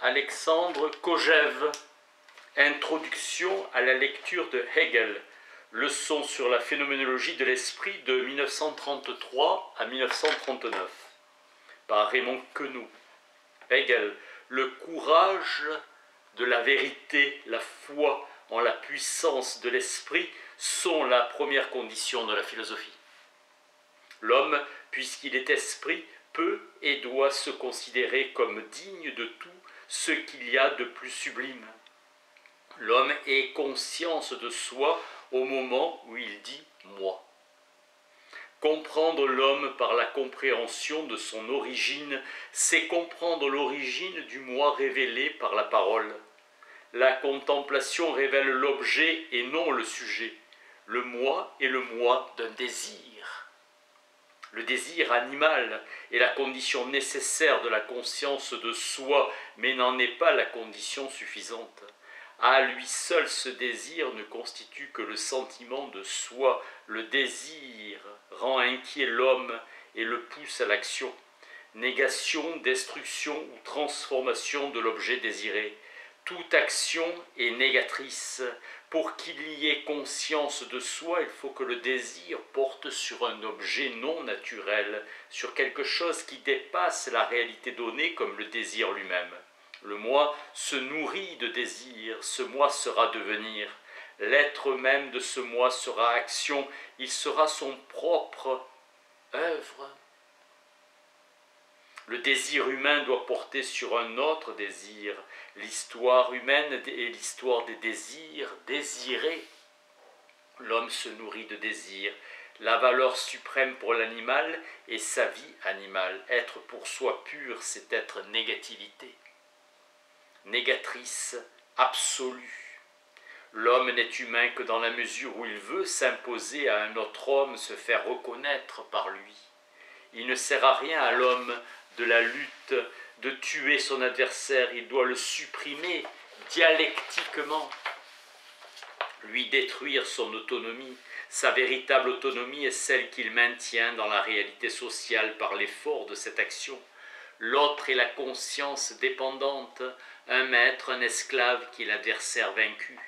Alexandre Kojève. Introduction à la lecture de Hegel. Leçon sur la phénoménologie de l'esprit de 1933 à 1939. Par Raymond Queneau. Hegel. Le courage de la vérité, la foi en la puissance de l'esprit sont la première condition de la philosophie. L'homme, puisqu'il est esprit, peut et doit se considérer comme digne de tout ce qu'il y a de plus sublime. L'homme ait conscience de soi au moment où il dit « moi ». Comprendre l'homme par la compréhension de son origine, c'est comprendre l'origine du moi révélé par la parole. La contemplation révèle l'objet et non le sujet. Le moi est le moi d'un désir. Le désir animal est la condition nécessaire de la conscience de soi, mais n'en est pas la condition suffisante. À lui seul, ce désir ne constitue que le sentiment de soi. Le désir rend inquiet l'homme et le pousse à l'action. Négation, destruction ou transformation de l'objet désiré. Toute action est négatrice. Pour qu'il y ait conscience de soi, il faut que le désir porte sur un objet non naturel, sur quelque chose qui dépasse la réalité donnée comme le désir lui-même. Le moi se nourrit de désir, ce moi sera devenir. L'être même de ce moi sera action, il sera son propre œuvre. Le désir humain doit porter sur un autre désir. L'histoire humaine est l'histoire des désirs désirés. L'homme se nourrit de désirs. La valeur suprême pour l'animal est sa vie animale. Être pour soi pur, c'est être négativité. Négatrice absolue. L'homme n'est humain que dans la mesure où il veut s'imposer à un autre homme, se faire reconnaître par lui. Il ne sert à rien à l'homme de la lutte, de tuer son adversaire, il doit le supprimer dialectiquement, lui détruire son autonomie. Sa véritable autonomie est celle qu'il maintient dans la réalité sociale par l'effort de cette action. L'autre est la conscience dépendante, un maître, un esclave qui est l'adversaire vaincu.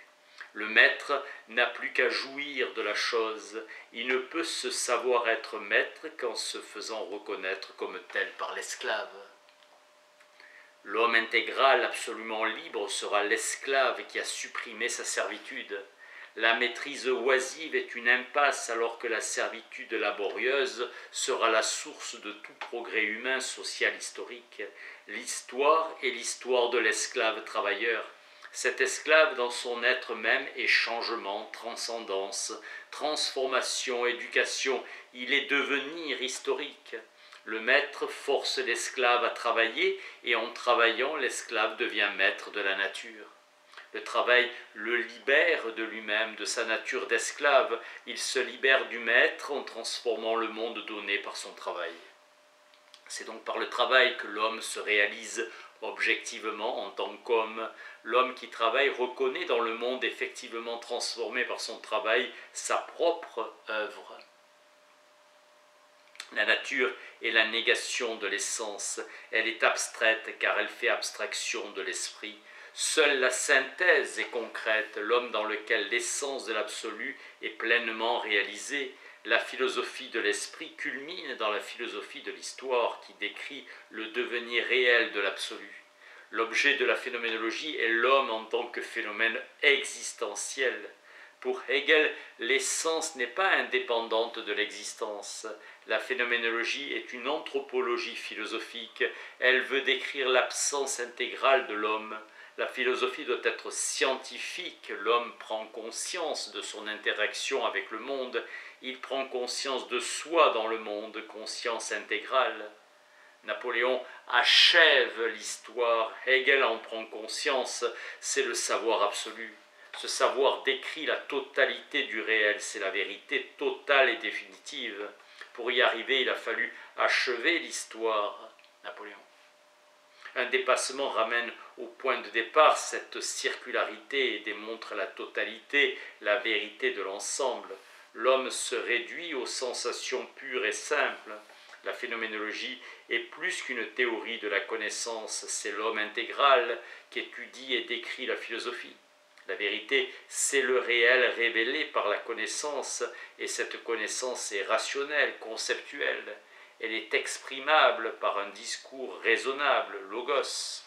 Le maître n'a plus qu'à jouir de la chose. Il ne peut se savoir être maître qu'en se faisant reconnaître comme tel par l'esclave. L'homme intégral, absolument libre, sera l'esclave qui a supprimé sa servitude. La maîtrise oisive est une impasse alors que la servitude laborieuse sera la source de tout progrès humain, social, historique. L'histoire est l'histoire de l'esclave travailleur. Cet esclave dans son être même est changement, transcendance, transformation, éducation. Il est devenir historique. Le maître force l'esclave à travailler et en travaillant, l'esclave devient maître de la nature. Le travail le libère de lui-même, de sa nature d'esclave. Il se libère du maître en transformant le monde donné par son travail. C'est donc par le travail que l'homme se réalise objectivement en tant qu'homme. L'homme qui travaille reconnaît dans le monde effectivement transformé par son travail sa propre œuvre. La nature est la négation de l'essence. Elle est abstraite car elle fait abstraction de l'esprit. Seule la synthèse est concrète, l'homme dans lequel l'essence de l'absolu est pleinement réalisée. La philosophie de l'esprit culmine dans la philosophie de l'histoire qui décrit le devenir réel de l'absolu. L'objet de la phénoménologie est l'homme en tant que phénomène existentiel. Pour Hegel, l'essence n'est pas indépendante de l'existence. La phénoménologie est une anthropologie philosophique. Elle veut décrire l'absence intégrale de l'homme. La philosophie doit être scientifique. L'homme prend conscience de son interaction avec le monde. Il prend conscience de soi dans le monde, conscience intégrale. Napoléon achève l'histoire. Hegel en prend conscience. C'est le savoir absolu. Ce savoir décrit la totalité du réel. C'est la vérité totale et définitive. Pour y arriver, il a fallu achever l'histoire. Napoléon. Un dépassement ramène au point de départ cette circularité et démontre la totalité, la vérité de l'ensemble. L'homme se réduit aux sensations pures et simples. La phénoménologie est plus qu'une théorie de la connaissance, c'est l'homme intégral qui étudie et décrit la philosophie. La vérité, c'est le réel révélé par la connaissance, et cette connaissance est rationnelle, conceptuelle. Elle est exprimable par un discours raisonnable, logos.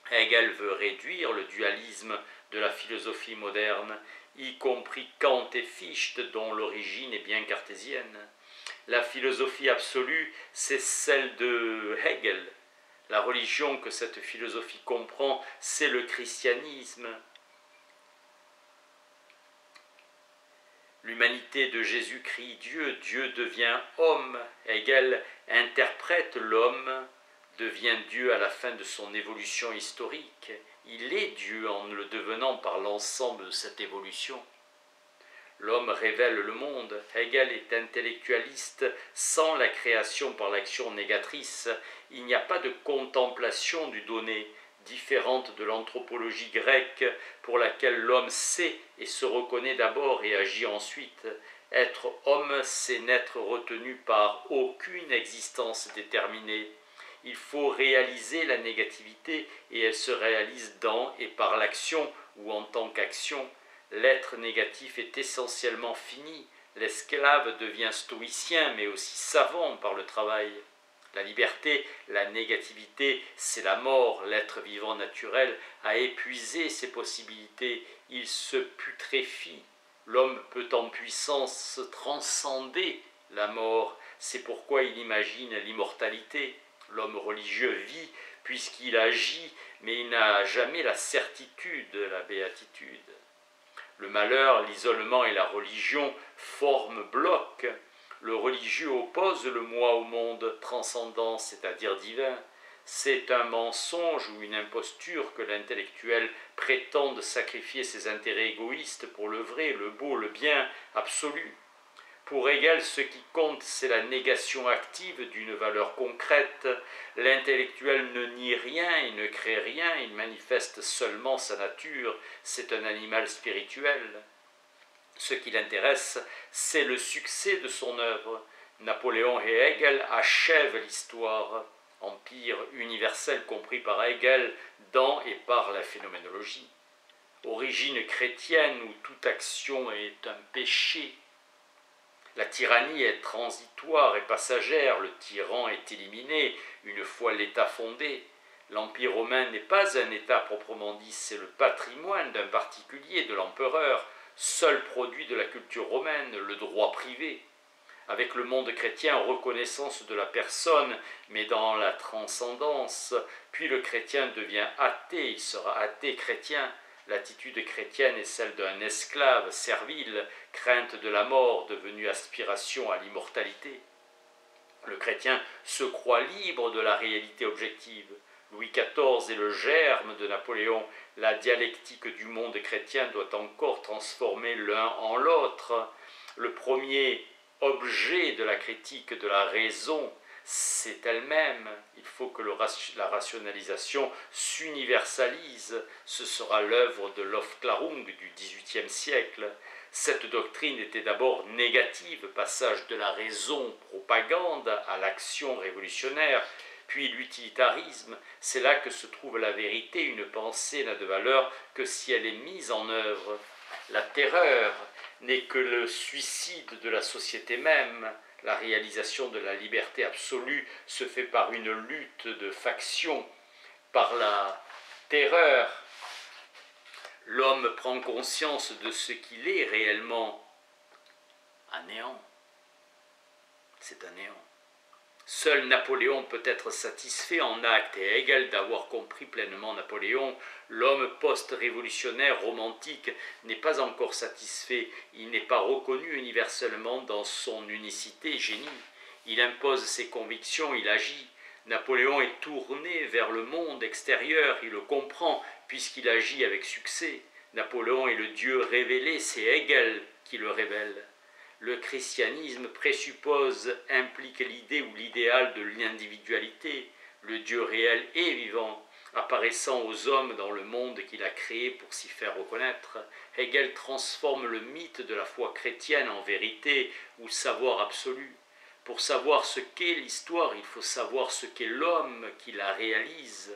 Hegel veut réduire le dualisme de la philosophie moderne, y compris Kant et Fichte, dont l'origine est bien cartésienne. La philosophie absolue, c'est celle de Hegel. La religion que cette philosophie comprend, c'est le christianisme. L'humanité de Jésus-Christ, Dieu devient homme. Hegel interprète l'homme, devient Dieu à la fin de son évolution historique. Il est Dieu en le devenant par l'ensemble de cette évolution. L'homme révèle le monde. Hegel est intellectualiste sans la création par l'action négatrice. Il n'y a pas de contemplation du donné, différente de l'anthropologie grecque pour laquelle l'homme sait et se reconnaît d'abord et agit ensuite. Être homme, c'est n'être retenu par aucune existence déterminée. Il faut réaliser la négativité et elle se réalise dans et par l'action ou en tant qu'action. L'être négatif est essentiellement fini. L'esclave devient stoïcien mais aussi savant par le travail. La liberté, la négativité, c'est la mort. L'être vivant naturel a épuisé ses possibilités. Il se putréfie. L'homme peut en puissance transcender la mort. C'est pourquoi il imagine l'immortalité. L'homme religieux vit puisqu'il agit, mais il n'a jamais la certitude de la béatitude. Le malheur, l'isolement et la religion forment bloc. Le religieux oppose le moi au monde transcendant, c'est-à-dire divin. C'est un mensonge ou une imposture que l'intellectuel prétende sacrifier ses intérêts égoïstes pour le vrai, le beau, le bien absolu. Pour Hegel, ce qui compte, c'est la négation active d'une valeur concrète. L'intellectuel ne nie rien, il ne crée rien, il manifeste seulement sa nature. C'est un animal spirituel. Ce qui l'intéresse, c'est le succès de son œuvre. Napoléon et Hegel achèvent l'histoire. Empire universel compris par Hegel dans et par la phénoménologie. Origine chrétienne où toute action est un péché. La tyrannie est transitoire et passagère, le tyran est éliminé une fois l'État fondé. L'Empire romain n'est pas un État proprement dit, c'est le patrimoine d'un particulier, de l'empereur, seul produit de la culture romaine, le droit privé. Avec le monde chrétien, reconnaissance de la personne, mais dans la transcendance. Puis le chrétien devient athée, il sera athée chrétien. L'attitude chrétienne est celle d'un esclave servile, crainte de la mort devenue aspiration à l'immortalité. Le chrétien se croit libre de la réalité objective. Louis XIV est le germe de Napoléon. La dialectique du monde chrétien doit encore transformer l'un en l'autre. Le premier objet de la critique de la raison, c'est elle-même. Il faut que la rationalisation s'universalise. Ce sera l'œuvre de l'Aufklärung du XVIIIe siècle. Cette doctrine était d'abord négative, passage de la raison propagande à l'action révolutionnaire, puis l'utilitarisme. C'est là que se trouve la vérité. Une pensée n'a de valeur que si elle est mise en œuvre. La terreur n'est que le suicide de la société même. La réalisation de la liberté absolue se fait par une lutte de factions, par la terreur. L'homme prend conscience de ce qu'il est réellement. Un néant. C'est un néant. Seul Napoléon peut être satisfait en acte et Hegel d'avoir compris pleinement Napoléon. L'homme post-révolutionnaire romantique n'est pas encore satisfait, il n'est pas reconnu universellement dans son unicité génie. Il impose ses convictions, il agit. Napoléon est tourné vers le monde extérieur, il le comprend puisqu'il agit avec succès. Napoléon est le Dieu révélé, c'est Hegel qui le révèle. Le christianisme présuppose, implique l'idée ou l'idéal de l'individualité. Le Dieu réel et vivant, apparaissant aux hommes dans le monde qu'il a créé pour s'y faire reconnaître. Hegel transforme le mythe de la foi chrétienne en vérité ou savoir absolu. Pour savoir ce qu'est l'histoire, il faut savoir ce qu'est l'homme qui la réalise.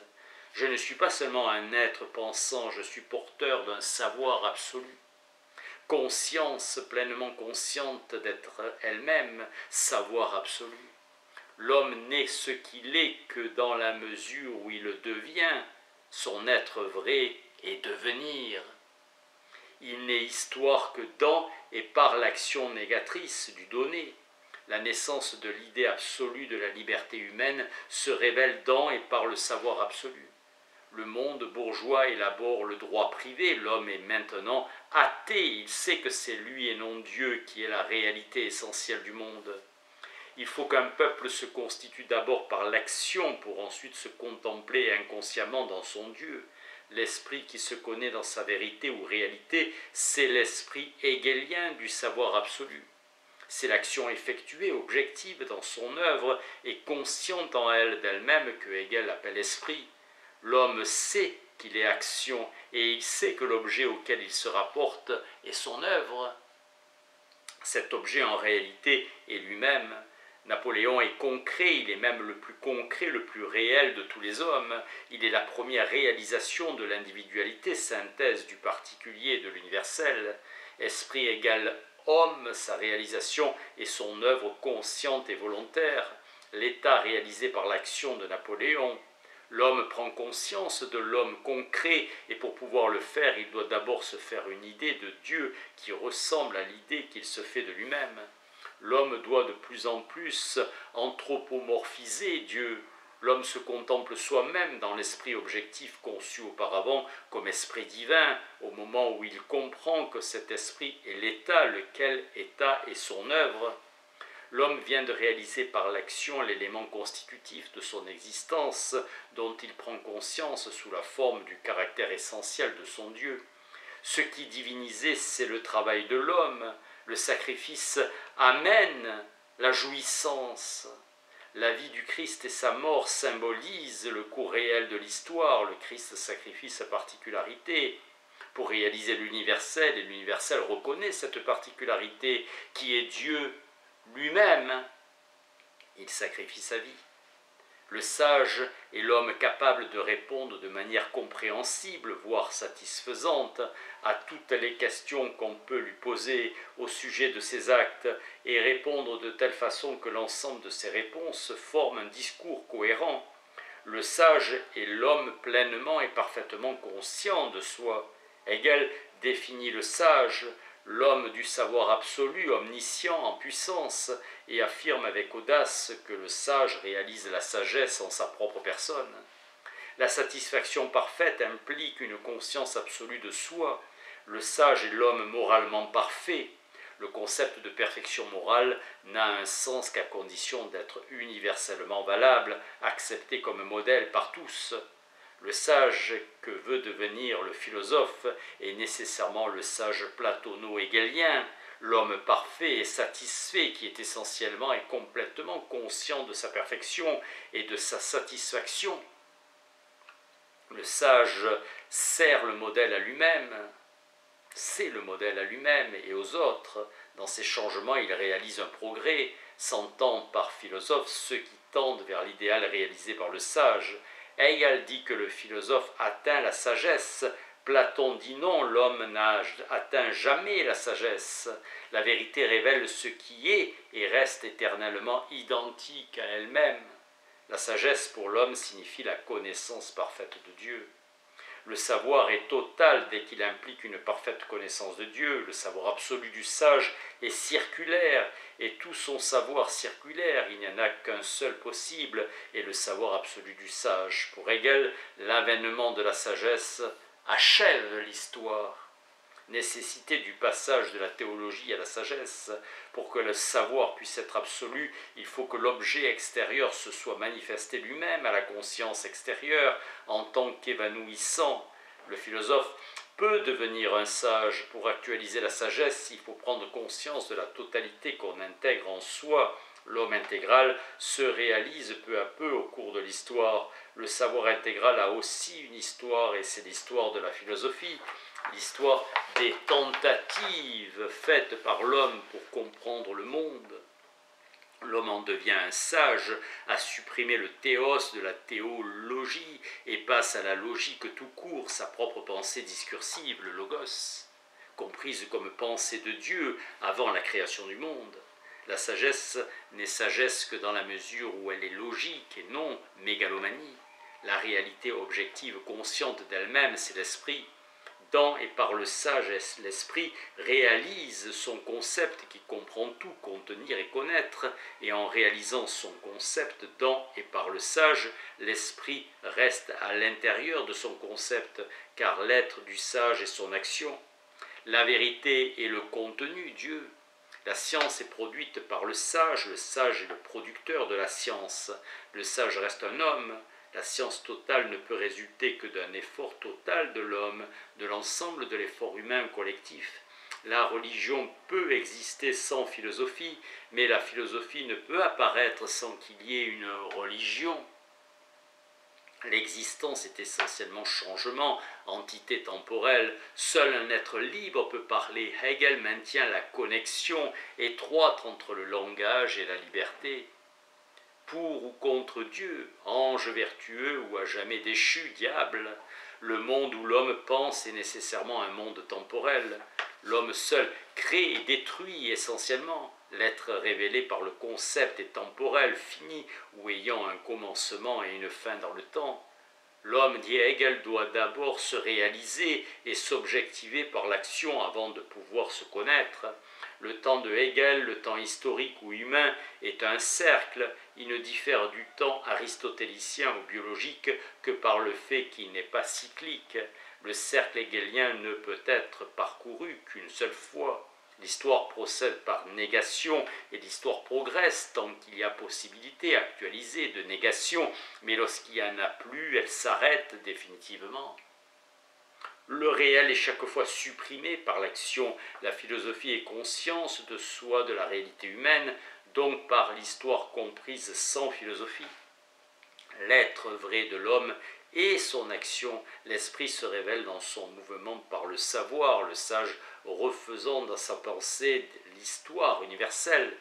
Je ne suis pas seulement un être pensant, je suis porteur d'un savoir absolu. Conscience pleinement consciente d'être elle-même, savoir absolu. L'homme n'est ce qu'il est que dans la mesure où il devient, son être vrai et devenir. Il n'est histoire que dans et par l'action négatrice du donné. La naissance de l'idée absolue de la liberté humaine se révèle dans et par le savoir absolu. Le monde bourgeois élabore le droit privé, l'homme est maintenant athée, il sait que c'est lui et non Dieu qui est la réalité essentielle du monde. Il faut qu'un peuple se constitue d'abord par l'action pour ensuite se contempler inconsciemment dans son Dieu. L'esprit qui se connaît dans sa vérité ou réalité, c'est l'esprit hegelien du savoir absolu. C'est l'action effectuée, objective dans son œuvre et consciente en elle d'elle-même que Hegel appelle esprit. L'homme sait qu'il est action et il sait que l'objet auquel il se rapporte est son œuvre. Cet objet en réalité est lui-même. Napoléon est concret, il est même le plus concret, le plus réel de tous les hommes. Il est la première réalisation de l'individualité, synthèse du particulier et de l'universel. Esprit égale homme, sa réalisation est son œuvre consciente et volontaire. L'état réalisé par l'action de Napoléon. L'homme prend conscience de l'homme concret et pour pouvoir le faire, il doit d'abord se faire une idée de Dieu qui ressemble à l'idée qu'il se fait de lui-même. L'homme doit de plus en plus anthropomorphiser Dieu. L'homme se contemple soi-même dans l'esprit objectif conçu auparavant comme esprit divin, au moment où il comprend que cet esprit est l'état, lequel état est son œuvre. L'homme vient de réaliser par l'action l'élément constitutif de son existence, dont il prend conscience sous la forme du caractère essentiel de son Dieu. Ce qui divinisé, c'est le travail de l'homme. Le sacrifice amène la jouissance. La vie du Christ et sa mort symbolisent le cours réel de l'histoire. Le Christ sacrifie sa particularité pour réaliser l'universel, et l'universel reconnaît cette particularité qui est Dieu lui-même. Il sacrifie sa vie. Le sage est l'homme capable de répondre de manière compréhensible, voire satisfaisante, à toutes les questions qu'on peut lui poser au sujet de ses actes et répondre de telle façon que l'ensemble de ses réponses forme un discours cohérent. Le sage est l'homme pleinement et parfaitement conscient de soi. Hegel définit le sage, l'homme du savoir absolu, omniscient, en puissance, et affirme avec audace que le sage réalise la sagesse en sa propre personne. La satisfaction parfaite implique une conscience absolue de soi. Le sage est l'homme moralement parfait. Le concept de perfection morale n'a un sens qu'à condition d'être universellement valable, accepté comme modèle par tous. Le sage que veut devenir le philosophe est nécessairement le sage platono-hegelien, l'homme parfait et satisfait qui est essentiellement et complètement conscient de sa perfection et de sa satisfaction. Le sage sert le modèle à lui-même, c'est le modèle à lui-même et aux autres. Dans ces changements, il réalise un progrès, s'entend par philosophe ceux qui tendent vers l'idéal réalisé par le sage. Hegel dit que le philosophe atteint la sagesse. Platon dit non, l'homme n'a atteint jamais la sagesse. La vérité révèle ce qui est et reste éternellement identique à elle-même. La sagesse pour l'homme signifie la connaissance parfaite de Dieu. Le savoir est total dès qu'il implique une parfaite connaissance de Dieu. Le savoir absolu du sage est circulaire, et tout son savoir circulaire, il n'y en a qu'un seul possible, est le savoir absolu du sage. Pour Hegel, l'avènement de la sagesse achève l'histoire. Nécessité du passage de la théologie à la sagesse. Pour que le savoir puisse être absolu, il faut que l'objet extérieur se soit manifesté lui-même à la conscience extérieure en tant qu'évanouissant. Le philosophe peut devenir un sage. Pour actualiser la sagesse, il faut prendre conscience de la totalité qu'on intègre en soi. L'homme intégral se réalise peu à peu au cours de l'histoire. Le savoir intégral a aussi une histoire, et c'est l'histoire de la philosophie. L'histoire des tentatives faites par l'homme pour comprendre le monde. L'homme en devient un sage, a supprimé le théos de la théologie et passe à la logique tout court, sa propre pensée discursive, le logos, comprise comme pensée de Dieu avant la création du monde. La sagesse n'est sagesse que dans la mesure où elle est logique et non mégalomanie. La réalité objective consciente d'elle-même, c'est l'esprit. Dans et par le sage, l'esprit réalise son concept qui comprend tout, contenir et connaître, et en réalisant son concept dans et par le sage, l'esprit reste à l'intérieur de son concept, car l'être du sage est son action. La vérité est le contenu, Dieu. La science est produite par le sage est le producteur de la science. Le sage reste un homme. La science totale ne peut résulter que d'un effort total de l'homme, de l'ensemble de l'effort humain collectif. La religion peut exister sans philosophie, mais la philosophie ne peut apparaître sans qu'il y ait une religion. L'existence est essentiellement changement, entité temporelle. Seul un être libre peut parler. Hegel maintient la connexion étroite entre le langage et la liberté. Pour ou contre Dieu, ange vertueux ou à jamais déchu, diable, le monde où l'homme pense est nécessairement un monde temporel. L'homme seul crée et détruit essentiellement. L'être révélé par le concept est temporel, fini ou ayant un commencement et une fin dans le temps. L'homme, dit Hegel, doit d'abord se réaliser et s'objectiver par l'action avant de pouvoir se connaître. Le temps de Hegel, le temps historique ou humain, est un cercle. Il ne diffère du temps aristotélicien ou biologique que par le fait qu'il n'est pas cyclique. Le cercle hegelien ne peut être parcouru qu'une seule fois. L'histoire procède par négation et l'histoire progresse tant qu'il y a possibilité actualisée de négation, mais lorsqu'il n'y en a plus, elle s'arrête définitivement. Le réel est chaque fois supprimé par l'action. La philosophie est conscience de soi, de la réalité humaine, donc par l'histoire comprise sans philosophie. L'être vrai de l'homme et son action, l'esprit se révèle dans son mouvement par le savoir, le sage refaisant dans sa pensée l'histoire universelle.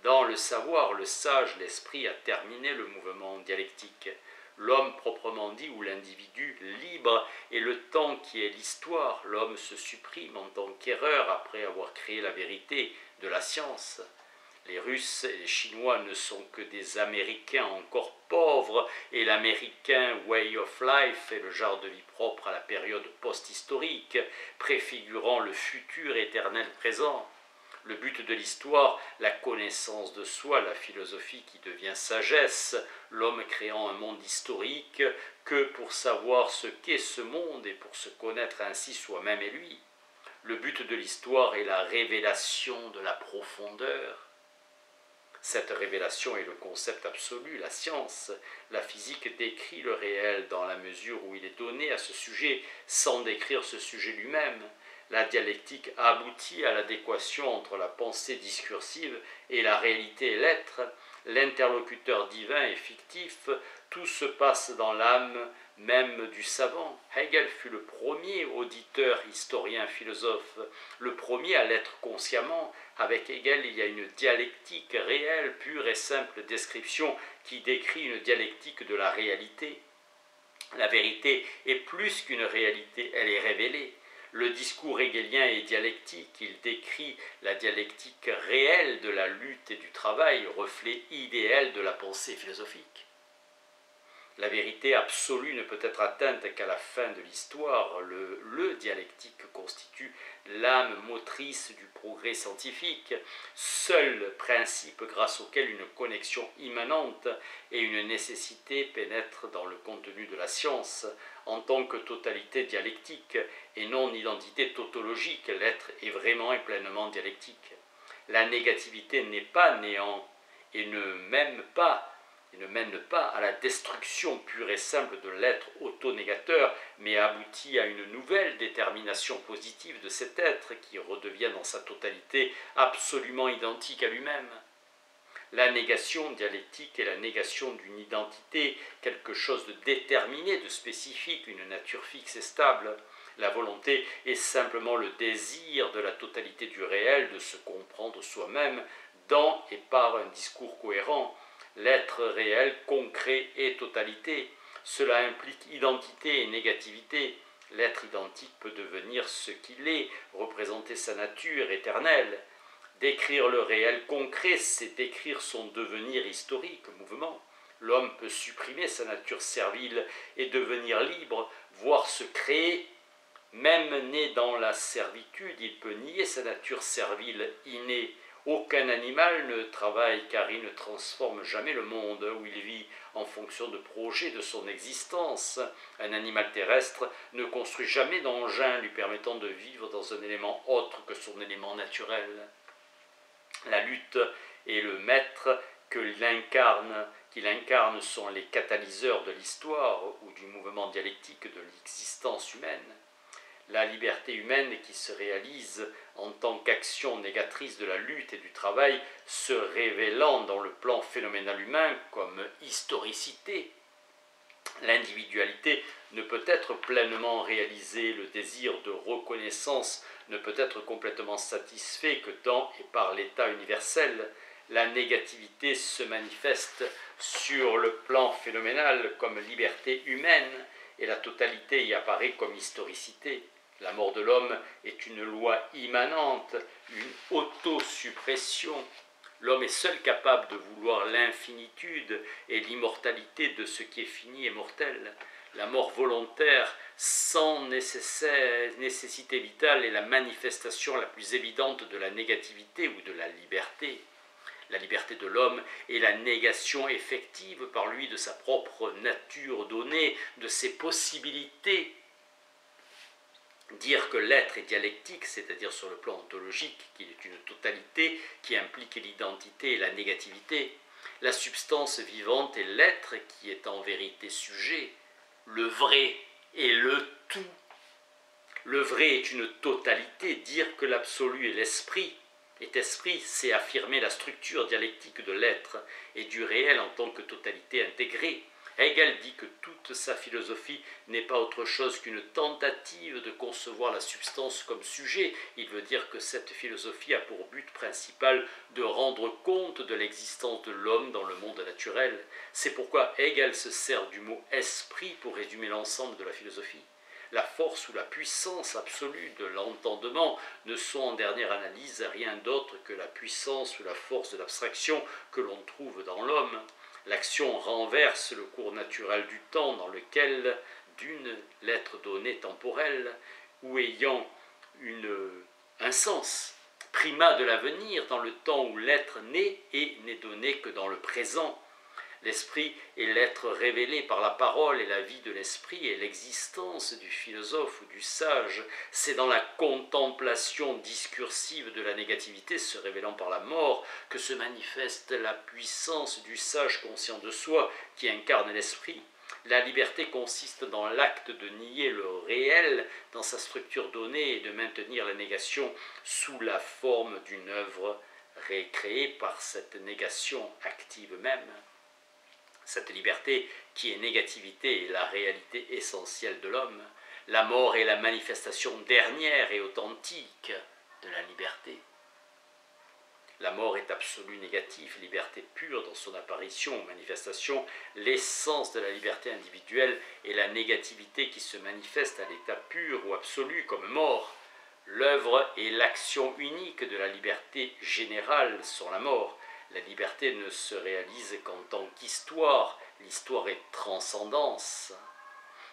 Dans le savoir, le sage, l'esprit a terminé le mouvement dialectique. L'homme proprement dit ou l'individu libre est le temps qui est l'histoire. L'homme se supprime en tant qu'erreur après avoir créé la vérité de la science. Les Russes et les Chinois ne sont que des Américains encore pauvres et l'américain way of life est le genre de vie propre à la période post-historique, préfigurant le futur éternel présent. Le but de l'histoire, la connaissance de soi, la philosophie qui devient sagesse, l'homme créant un monde historique que pour savoir ce qu'est ce monde et pour se connaître ainsi soi-même et lui. Le but de l'histoire est la révélation de la profondeur. Cette révélation est le concept absolu, la science. La physique décrit le réel dans la mesure où il est donné à ce sujet sans décrire ce sujet lui-même. La dialectique aboutit à l'adéquation entre la pensée discursive et la réalité et l'être. L'interlocuteur divin est fictif, tout se passe dans l'âme même du savant. Hegel fut le premier auditeur, historien, philosophe, le premier à l'être consciemment. Avec Hegel, il y a une dialectique réelle, pure et simple description qui décrit une dialectique de la réalité. La vérité est plus qu'une réalité, elle est révélée. Le discours hegelien est dialectique, il décrit la dialectique réelle de la lutte et du travail, reflet idéal de la pensée philosophique. La vérité absolue ne peut être atteinte qu'à la fin de l'histoire. Le dialectique constitue l'âme motrice du progrès scientifique, seul principe grâce auquel une connexion immanente et une nécessité pénètrent dans le contenu de la science. En tant que totalité dialectique et non identité tautologique, l'être est vraiment et pleinement dialectique. La négativité n'est pas néant et ne mène pas à la destruction pure et simple de l'être autonégateur, mais aboutit à une nouvelle détermination positive de cet être qui redevient dans sa totalité absolument identique à lui-même. La négation dialectique est la négation d'une identité, quelque chose de déterminé, de spécifique, une nature fixe et stable. La volonté est simplement le désir de la totalité du réel, de se comprendre soi-même dans et par un discours cohérent, l'être réel, concret et totalité. Cela implique identité et négativité. L'être identique peut devenir ce qu'il est, représenter sa nature éternelle. Décrire le réel concret, c'est décrire son devenir historique, mouvement. L'homme peut supprimer sa nature servile et devenir libre, voire se créer. Même né dans la servitude, il peut nier sa nature servile innée. Aucun animal ne travaille car il ne transforme jamais le monde où il vit en fonction de projets de son existence. Un animal terrestre ne construit jamais d'engin lui permettant de vivre dans un élément autre que son élément naturel. La lutte et le maître qu'il incarne sont les catalyseurs de l'histoire ou du mouvement dialectique de l'existence humaine. La liberté humaine qui se réalise en tant qu'action négatrice de la lutte et du travail, se révélant dans le plan phénoménal humain comme historicité. L'individualité ne peut être pleinement réalisée, le désir de reconnaissance ne peut être complètement satisfait que dans et par l'état universel. La négativité se manifeste sur le plan phénoménal comme liberté humaine et la totalité y apparaît comme historicité. La mort de l'homme est une loi immanente, une autosuppression. L'homme est seul capable de vouloir l'infinitude et l'immortalité de ce qui est fini et mortel. La mort volontaire, sans nécessité vitale, est la manifestation la plus évidente de la négativité ou de la liberté. La liberté de l'homme est la négation effective par lui de sa propre nature donnée, de ses possibilités. Dire que l'être est dialectique, c'est-à-dire sur le plan ontologique, qu'il est une totalité qui implique l'identité et la négativité. La substance vivante est l'être qui est en vérité sujet, le vrai et le tout. Le vrai est une totalité, dire que l'absolu est l'esprit. Est esprit, c'est affirmer la structure dialectique de l'être et du réel en tant que totalité intégrée. Hegel dit que toute sa philosophie n'est pas autre chose qu'une tentative de concevoir la substance comme sujet. Il veut dire que cette philosophie a pour but principal de rendre compte de l'existence de l'homme dans le monde naturel. C'est pourquoi Hegel se sert du mot « esprit » pour résumer l'ensemble de la philosophie. La force ou la puissance absolue de l'entendement ne sont en dernière analyse rien d'autre que la puissance ou la force de l'abstraction que l'on trouve dans l'homme. L'action renverse le cours naturel du temps dans lequel, d'une lettre donnée temporelle ou ayant un sens, primat de l'avenir dans le temps où l'être naît et n'est donné que dans le présent. L'esprit est l'être révélé par la parole et la vie de l'esprit et l'existence du philosophe ou du sage. C'est dans la contemplation discursive de la négativité se révélant par la mort que se manifeste la puissance du sage conscient de soi qui incarne l'esprit. La liberté consiste dans l'acte de nier le réel dans sa structure donnée et de maintenir la négation sous la forme d'une œuvre récréée par cette négation active même. Cette liberté qui est négativité est la réalité essentielle de l'homme. La mort est la manifestation dernière et authentique de la liberté. La mort est absolue négative, liberté pure dans son apparition ou manifestation. L'essence de la liberté individuelle est la négativité qui se manifeste à l'état pur ou absolu comme mort. L'œuvre et l'action unique de la liberté générale sont la mort. La liberté ne se réalise qu'en tant qu'histoire. L'histoire est transcendance.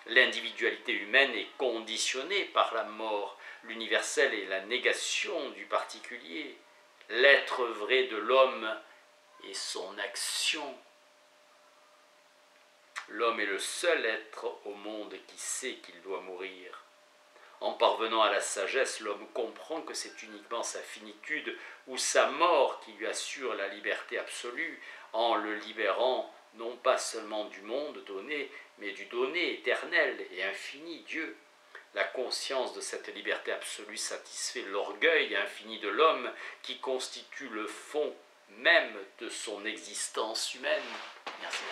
L'individualité humaine est conditionnée par la mort. L'universel est la négation du particulier. L'être vrai de l'homme est son action. L'homme est le seul être au monde qui sait qu'il doit mourir. En parvenant à la sagesse, l'homme comprend que c'est uniquement sa finitude ou sa mort qui lui assure la liberté absolue, en le libérant non pas seulement du monde donné, mais du donné éternel et infini Dieu. La conscience de cette liberté absolue satisfait l'orgueil infini de l'homme qui constitue le fond même de son existence humaine. Merci.